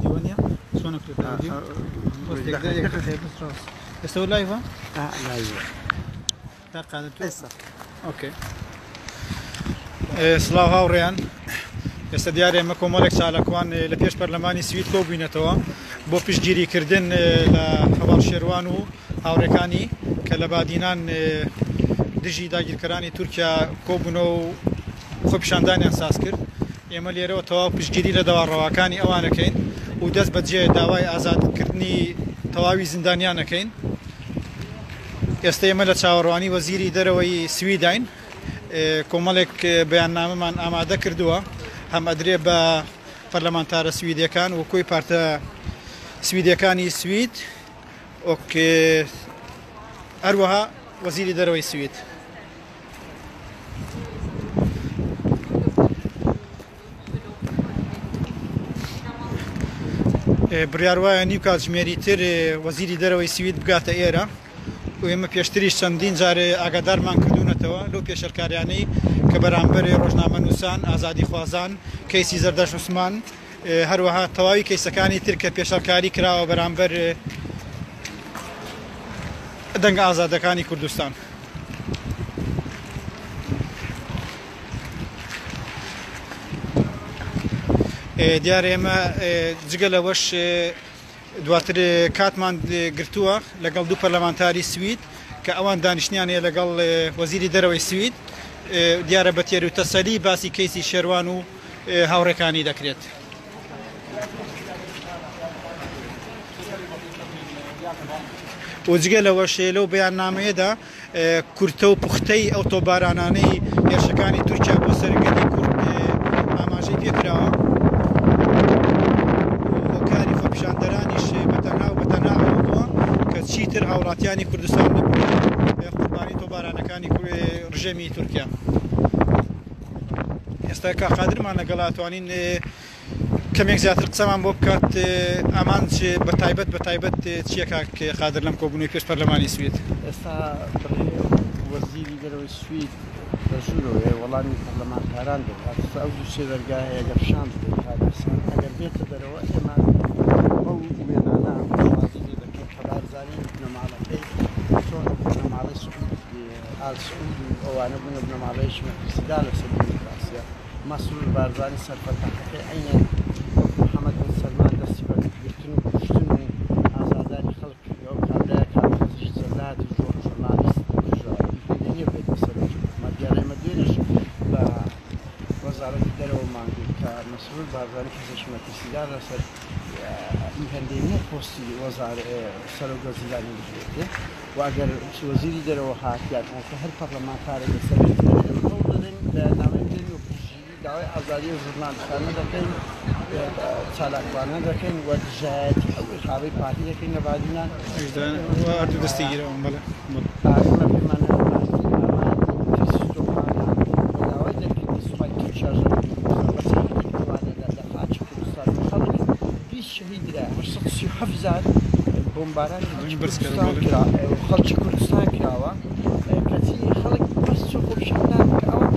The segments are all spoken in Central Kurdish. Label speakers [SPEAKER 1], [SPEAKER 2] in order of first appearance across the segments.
[SPEAKER 1] ديوانيا شلونك الفيديو؟ تسوي لايف ها؟
[SPEAKER 2] لايف
[SPEAKER 1] قاعدة اوكي سلااو هاوڕێیان ئێستا دیارە ئێمە کۆمەڵێک چالاکوان لە پێش پەرلەمانی سوید کۆبووینەتەوە بۆ پشتگیریکردن لە هەواڵ شێروان و هاوڕێکانی کە لە بادینان دژی داگیرکەرانی تورکیا کۆبوونەوە و خۆپیشاندانیان ساز کرد ئێمە لێرەوە تەواو پشتگیری لە داواڕەوەکانی ئەوانەکەین و دەست بەجێ داوای ئازادکردنی تەواوی زیندانیانەکەین ئێستا ئێمە لە چاوەڕوانی وەزیری دەرەوەی سویدین کۆمەڵێک بەیاننامەمان ئامادە کردووە هەم ئەدرێ بە پەرلەمانتارە سویدەکان و کۆی پارتە سویدەکانی سوید هەروەها وەزیری دەرەوەی سوید بڕیار وایە نیو کاتژمێری تر وەزیری دەرەوەی سوید بگاتە ئێرە و ئێمە پێشتریش چەندین جارێ ئاگادارمان کردوونەتەوە لەو پێشەرکاریانەی کە بەرامبەر ڕۆژنامە نووسان ئازادی خوازان کەیسی زەردەش عوسمان هەروەها تەواوی کەیسەکانی تر کە پێشەرکاری کراوە بەرامبەر دەنگە ئازادەکانی کوردستان دیارە ئێمە جگە لەوەش دواتر کاتمان گرتووە لەگەڵ دوو پەرلەمانتاری سوید کە ئەوان دانیشتیانەیە لەگەڵ وەزیری دەرەوەی سوید دیارە بە تێر و تەسەلی باسی کەیسی شێروان و هاوڕێکانی دەکرێت. و جگە لەوەش لەو بەیاننامەیەدا کورتە و پوختەی ئەوتۆبارانانەی هێرشەکانی تورکیا بۆ سەرگەری کورد ئاماژەی پێکراوە هۆکاری خۆپیشاندەرانیش بەتەنها و بەتەنها بووە کە چیتر هاوڵاتیانی کوردستان نەبوو بە قوربانی تۆبارانەکانی ڕژێمی تورکیا. ئێستا قادرمان لەگەڵ ئاتوانین کەمێک زیاتر قسەمان بۆ بکات ئەمان بەتایبەت چییە کاک قادر لەم کۆبوونەوەی پێش پەرلەمانی سوید؟
[SPEAKER 2] ئێستا وەزیری دەرەوەی سوید بەژوورەوە وەڵامی پەرلەمانتاران دەدات ئەو دوو سێ دەرگای ئەگەر شان ئەگەر بێتە دەرەوە ئێمە ئەو وێنانە وازی دەکەین خەبارزانی بنەماڵەکەی چۆن بنەماڵەی سوود ئال سوود و ئەوانە بوونە بنەماڵەی شمەتیسیدا لەسەر دیموکراسیە مەسئول بارزانی سەرپەرتەقەکەی عینەن محەممەد بن سەلمان دەستی بەگرتن و کوشتن و ئازاداری خەڵک ئەو کابرایە کابرایەکی زەرداتی ژۆرنالیست نییە بێت بەسەر دیارە ئێمە دوێنێش بە وەزارەتی دەرەوەمان گوت کە مەسئول بارزانی حیزب شمەتیسیدا لەسەر هەندێک پۆستی سەرۆکوەزیرانی بژێت و ئەگەر وەزیری دەرەوە هاتیان کە هەر پەرلەمانتارێک لەسەر هەوڵ دەدەین بەیاننامەی بدەین و داوای ئازادی ژورنالیستانە دەکەین چالاکوانە دەکەین و دژایەتی ئەو خاوەی پارتی دەکەین لە بادینان
[SPEAKER 1] هەردوو دەستی گیرەوە بەڵێ
[SPEAKER 2] داوای دەرکردنی سوپای تورکیاژ لە خاچی کوردستان خەڵک 20 شەهیدرا 837 بۆمبارانی خەڵکی کوردستان کراوە کەچی خەڵک بەس خۆپیشاندان کە ئەوە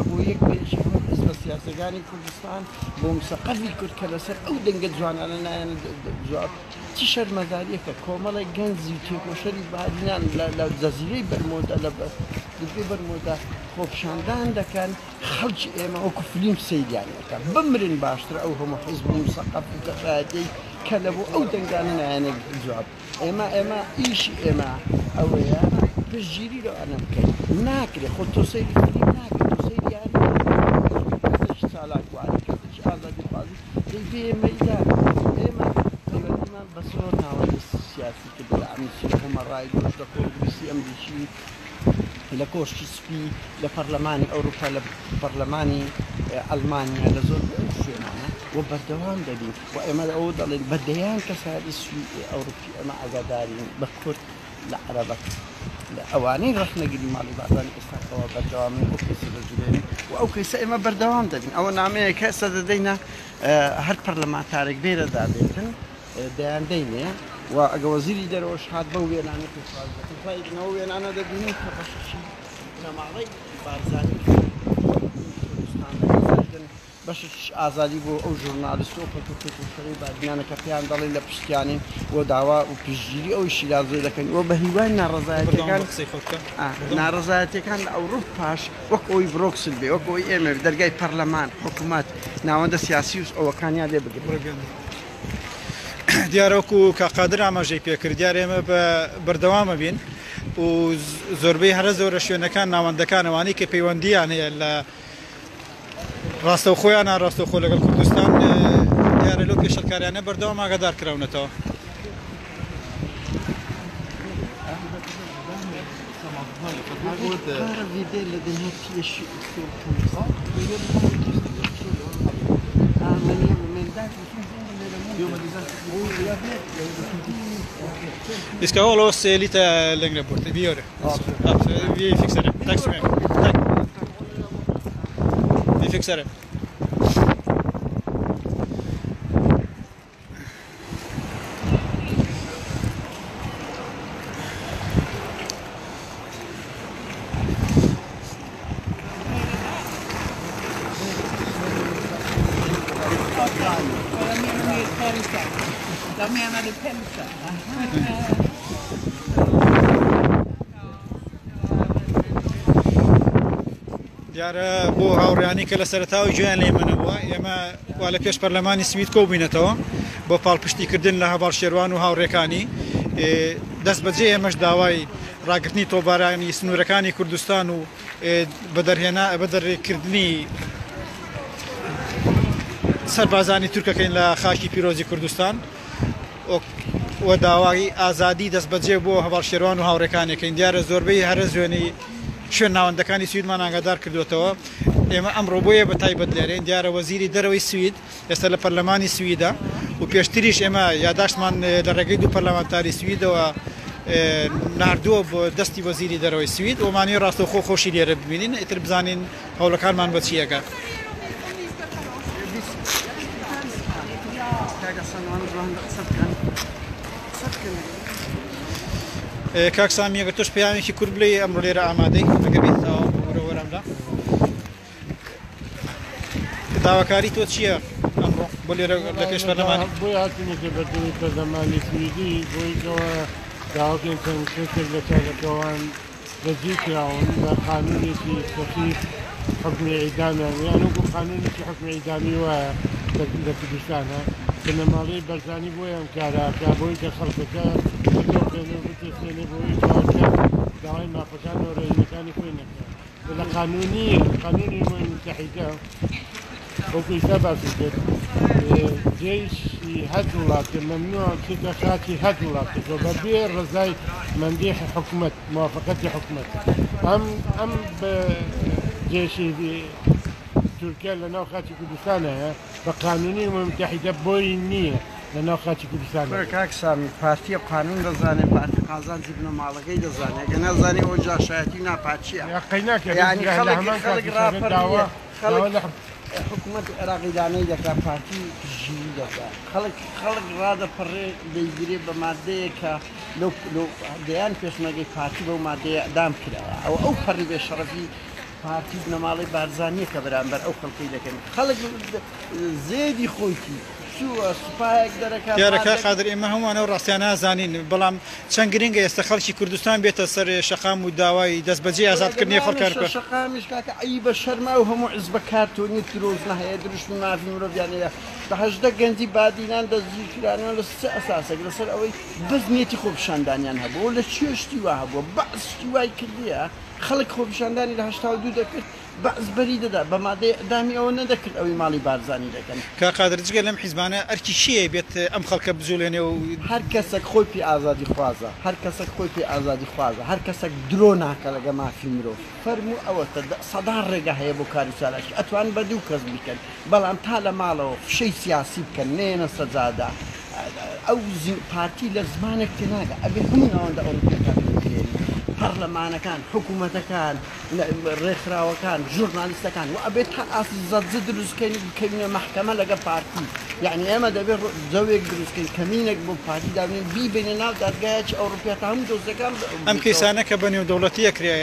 [SPEAKER 2] بۆ یەک پێشی هەموو حیزبە سیاسەکانی کوردستان بۆ مسەقەفی کورد کە لەسەر ئەو دەنگە جوانانە نایەنە جواب چی شەرمەزاریەکە کۆمەڵی گەنجی و تێکۆشەری بادینان لە جەزیرەی بەرمۆدا لە دەرگای بەرمۆدا خۆپیشاندان دەکەن خەڵکی ئێمە وەکو فلیم سەیریانەکە بمرن باشتر ئەو هەموو حیزبی مسەقەف و دەفاعەتەی کە لە بۆ ئەو دەنگانە نایەنە جواب ئێمە ئیشی ئێمە ئەوەیە پشتگیری لەوانە بکەین ناکرێت خۆ تۆ سەیری فلیم ناکرێت تۆ سەیری چالاکوانی کەسێکی ئازادی خوازی دەیبێ ئێمەیدا ئێمە پەیوەندیمان بە زۆر ناوەندی سیاسی کرد لە ئەمیسی کۆمەڕای گۆشت لە کۆنگرسی ئەمریکی لە کۆشتی سپی لە پەرلەمانی ئەوروپا لە پەرلەمانی ئەڵمانیا لە زۆر شوێنانە و بەردەوام دەبین و ئێمە ئەوە دەڵێن بەدەیان کەسانی ئەوروپی ئەمە ئاگادارین بە کورد لە عەرەبەک ئەوانەی ڕەخنەگیری ماڵی بازانی ئێستاەوە بەردەوامین ئەو کەسی بەجوێنین و ئەو کەسە ئێمە بەردەوام دەبین ئەوە نامەیە کە ئێستا دەدەینە هەر پەرلەمانتارێک بێرە دابێتن دەیان دەینێ و ئەگە وەزیری دەرەوەش هات بەو وێنانە پێنەوە وێنانە دەبینین کە بەشی بنەماڵەی بارزانی بەشش ئازادی بۆ ئەو ژورنالیست و پەکوشەی بادیانەکە پێیان دەڵێ لە پشتیانی بۆ داوا و پشتگیری ئەوی شیرازۆی دەکەن وە بە هیوای ناڕەزایەتەکان لە ئەوروپ پاش وەک ئەوی برۆکسل بێ وەک ئەوی ئێمە دەرگای پەرلەمان حکوومەت ناوەندە سیاسی و ئەوەکانیان لێ بگرن.
[SPEAKER 1] دیارەوەکو کاقادر ئاماژەی پێکرد دیارە ئێمە بە بەردەوامە بین و زۆربەی هەرە زۆرە شوێنەکان ناوەندەکانەوانی کە پەیوەندیان هەیە لە ڕاستەوخۆیان ڕاستەوخۆ لەگەڵ کوردستان دیارە لەو پێشەکاریانە بەردەوام ئاگادار کراونەتەوە. Iskavolo se lite längre bort, vi gör det. Absolut, vi fixar det. Tack så mycket. Tack. Vi fixar det.
[SPEAKER 3] Jag menade pälsen.
[SPEAKER 1] دیارە بۆ هاوڕیانی کە لە سەرتاوی گویان لێ منەوە ئێمە وا لە پێش پەرلەمانی سوید کۆبووینەتەوە بۆ پاڵپشتیکردن لە هەڤاڵ شێروان و هاوڕێکانی دەست بەجێ ئێمەش داوای ڕاگررتنی تۆبارانی سنوورەکانی کوردستان و بەدەرکردنی سەربازانی تورکەکەین لە خاکی پیرۆزی کوردستان و داوای ئازادی دەست بەجێ بۆ هەڤاڵ شێروان و هاوڕێکانێکین دیارە زۆربەی هەرە زوێنی شوێن ناوەندەکانی سویدمان ئاگادار کردوێتەوە ئێمە ئەمڕۆ بۆیە بە تایبەت لێرەین دیارە وەزیری دەرەوەی سوید ئێستا لە پەرلەمانی سویدە و پێشتریش ئێمە یاداشتمان لە ڕێگەی دوو پەرلەمانتاری سویدەوە ناردووە بۆ دەستی وەزیری دەرەوەی سوید ومانی ڕاستەوخۆ خۆشی لێرە ببینین ئیتر بزانین هەوڵەکانمان بە چیەکە. کاک سامی ئەگەر تۆش پەیامێکی کورد بڵێ ئەمڕۆ لێرە ئامادەی ئەگەر بێتەوە وەرەوەرەمدا داواکاری تۆ چییە ئەمڕۆ بۆ لێرە لە پێش پەرلەمانی
[SPEAKER 4] بۆی هاتوونەتە بەردەوری پەرلەمانی سویدی بۆی کەەوە داواکەین چەند شتێک لە چارەکەوان دەستگیر کراون بە قانونێکی سەخیف حکمی ئیدامیان یان وەکو قانونێکی حکمی ئیدامی وایە لە کوردستانە بنەماڵەی بەرزانی بۆی ئەم کاراکە بۆی کە خەڵکەکە بتۆقێنێ بتێسێنێ بۆی کەواتە داوای مافەکان و ڕێژەکانی خۆی نەکرێت لە قانونی ئەمەی متحیدە وەکو ئیستا باسی کرد جێیشی هەر وڵاتێ مەمنوع چێتە خاکی هەر وڵاتێکەوە بەبێ ڕزای مەندیح حکوومەت موافقەتی حکوومەت ئەم جێشی تورکیا لە ناو خاکی کوردستانە بە قانونی ئەمەی متحیدە بۆی نییە لە ناو خاکی کوردستان
[SPEAKER 2] کاک سامی پارتیە قانون دەزانێت پارتی قازانجی بنەماڵەکەی دەزانێت گە نازانێ ئەو جاشایەتی ناپارچیە
[SPEAKER 4] ینی
[SPEAKER 2] خەڵک ڕاپەڕیە خەڵک حکوومەت عێراقی دانەی دەکات پارتی ژیری دەکات خەڵک ڕادەپەڕێ دەیگیرێ بە مادەیە کە دەیان پێشمەرگەی پارتی بەو مادەیە ئەدام کرایە ئەو پەڕی بێشەڕەفی پارتی بنەماڵی بارزانیە کە بەرامبەر ئەو خەڵکی دەکەن خەڵک زێدی خۆیتی
[SPEAKER 1] دیارەکە قادر ئێمە هەمووانە و ڕاستیان نازانین بەڵام چەند گرنگە ئێستا خەڵکی کوردستان بێتە سەر شەقام و داوای دەست بەجێ ئازادکردنی خەڵکان
[SPEAKER 2] شەقامیش کاکە ئەی بە شەرما و هەموو حیزب کارتۆنی درۆزنە هەیە دروشتنی مافی مرۆڤیانەیە بە هەژدە گەنجی بادینان دەستگیرکرانەوە لە سێ ئەساسێک لەسەر ئەوەی بەزنێتی خۆپیشاندانیان هەبوو لە چێشتی وا هەبووە بەعستی وای کردیە خەڵک خۆپیشاندانی لە 82 دەکرد بەعز بەری دەدا بە مادەی ئەدامی ئەوە نەدەکرد ئەوی ماڵی بارزانی دەکەن
[SPEAKER 1] کا قادر جگە لەم حیزبانە ئەرکی چییە بێت ئەم خەڵکە بزولێنێ و
[SPEAKER 2] هەر کەسێک خۆی پێ ئازادی خوازە هەر کەسێک خۆی پێ ئازادی خوازە هەر کەسێک درۆ ناکە لەگە مافی مرۆڤ فەرموو ئەوەتە سەدا ڕێگە هەیە بۆ کاری چالاکی ئەتوان بە دوو کەس بکەن بەڵام تا لە ماڵەوە فشەی سیاسی بکەن نێنە سەجادا ئەو پارتی لە زمانێک تێناگە ئەبێ هەموو ناوەندە ئەوروپیەکان بکرێن پەرلەمانەکان حکوومەتەکان ڕێکخراوەکان ژورنالیستەکان و ئەبێت تا ئاسیزەتجە دروستکەین بکەینە مەحکەمە لەگە پارتی یعنی ئێمە دەبێت جەوێک دروستکەین کەمینێک بۆ پارتی دابنێن بیبێنە ناو دادگایەکی ئەوروپیا تا هەموو دۆستەکان
[SPEAKER 1] ئەم کەیسانە کە بەنێو دەوڵەتیە کرێ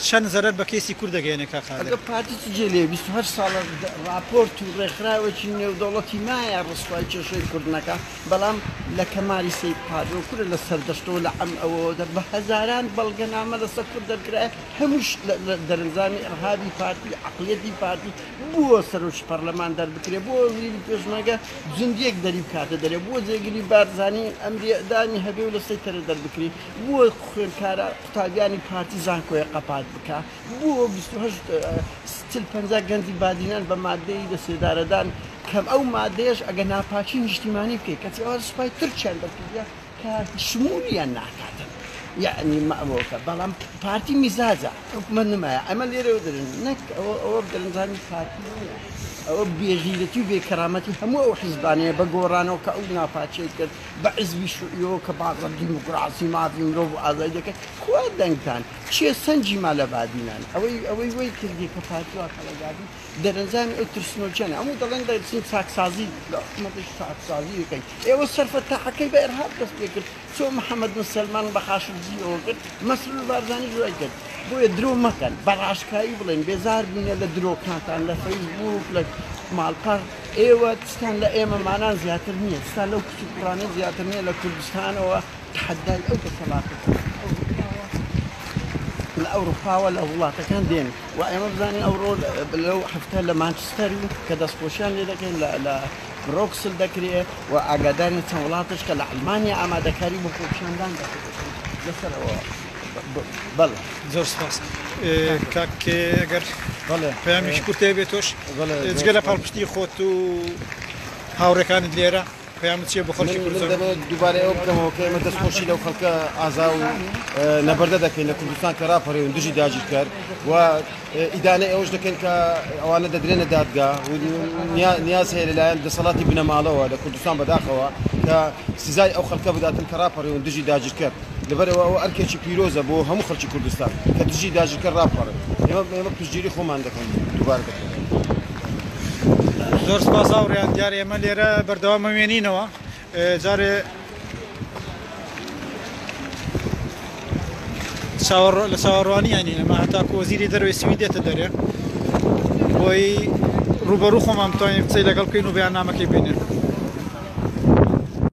[SPEAKER 1] چەند زەرەر بە کێسی کوور دەگەێنێ کاکادر
[SPEAKER 2] ئەگە پارتی جێلێ 28 ساڵە راپۆرت و ڕێکخراوێکی نێودەوڵەتی مایە ڕستوای کێشەی کوردنەکە بەڵام لە کەماری سەی پادۆ کورە لە سەردەشتەوە لە ئەم ئەوە بە هەزاران بەڵگەنامە لەسەر کورد دەرکرای هەمووش دەرنجامی ئەرهابی پارتی عەقڵیەتی پارتی بووە سەرۆکی پەرلەمان دەربکرێ بۆ ویری پێشمەگە جندێک دەری بکاتە دەرێ بۆ جێگیری بارزانی ئەمری ئەدانی هەبێ و لەسەی تەرە دەربکری بووە خوێنکارە قوتابیانی پارتی زانکۆی قەپات بکە بووە 50 گەنجی بادینان بە مادەی دەسێدارەدان کەم ئەو مادەیەش ئەگە ناپاچی نیشتیمانی بکەیت کەچی ئەوە سوپای ترچیان دەکردە کە شمولیان ناکاتن یعنی مەوەکە بەڵام پارتی میزاجە حکومەت نمایە ئەمە لێرەوە دەرن نەک ئەوە دەرنجامی پارتی ئەوە بێژیرەتی و بێکەرامەتی هەموو ئەو حیزبانەیە بە گۆڕانەوە کە ئەو ناپاچەی کرد بە عزبی شوعیەوە کە باڵە دیموکراسی مافی مرۆڤ و ئازادی دەکەن خوا دەنگتان چیە سەنجی مالە بادینان ئەوەی وەی کردی کە پارتیوا خەڵەگادی دەرەنجامی ئەو ترسنۆچەنە هەموو دەڵێن دەچین چاکسازی لە حکومەتش چاکسازی بکەین ئێوە سەرفە تاقەکەی بە ئێرهاب دەست پێ کرد چۆ محەممەد مسلمان بە خاشزیەوە کرد مەسرور بارزانی ژوای کرد بۆیە درۆ مەکەن بەڕاشکایی بڵێن بێزار بینە لە درۆکاتان لە فەیسبوک لە ماڵپەر ئێوە تستان لە ئێمەمانان زیاتر نییە تستان لەو کچوپڕانە زیاتر نییە لە کوردستانەوە تحدای ئەو دەسەڵاتە لە ئەوروپاوە لە وڵاتەکان دێن و ئێمە بزانین ئەوڕۆ لەو هەفتە لە مانچستەر و کە دەستپۆشیان لێ دەکەین لە برۆکسل دەکرێت و ئاگاداری چەند وڵاتش کە لە ئەلمانیا ئامادەکاری بۆ خۆپیشاندان دەکرێت لەسەرەوە بەڵێ
[SPEAKER 1] زۆر سپاس کاکێ ئەگەر پەیامیش کورتێ بێت تۆش جگە لە پاڵپشتی خۆت و هاوڕێکانت لێرە پەیامت چیە بۆ خەڵکی کوردستان
[SPEAKER 5] دەبێت دووبارە ئەوە بکەمەوە کە ئێمە دەستخۆشی لەو خەڵکە ئازا و نەبەردە دەکەین لە کوردستان کە ڕاپەڕێون دژی داگیر کرد و ئیدانەی ئەوش دەکەن کە ئەوانە دەدرێنە دادگا و نیاز هەیە لەلایەن دەسەڵاتی بنەماڵەوە لە کوردستان بەداخەوە کە سزای ئەو خەڵکە بداتن کە ڕاپەڕێون دژی داگیر کرد لەبەرەوە ئەوە ئەرکێکی پیرۆزە بۆ هەموو خەڵکی کوردستان کە دژی داگیرکە ڕاپەڕێن ئێمە پشتگیری خۆمان دەکەین دووبارە دەکەین.
[SPEAKER 1] زۆر سپاس هاوڕێیان دیارە ئێمە لێرە بەردەوامەوێنینەوە جارێ لە چاوەڕوانیانی ئەمە هەتاکو وەزیری دەروێ سوید دێتە دەرێ بۆی ڕوبەڕوو خۆمان بتوانین بچەی لەگەڵ بکەین و بەیاننامەکەی بینێن.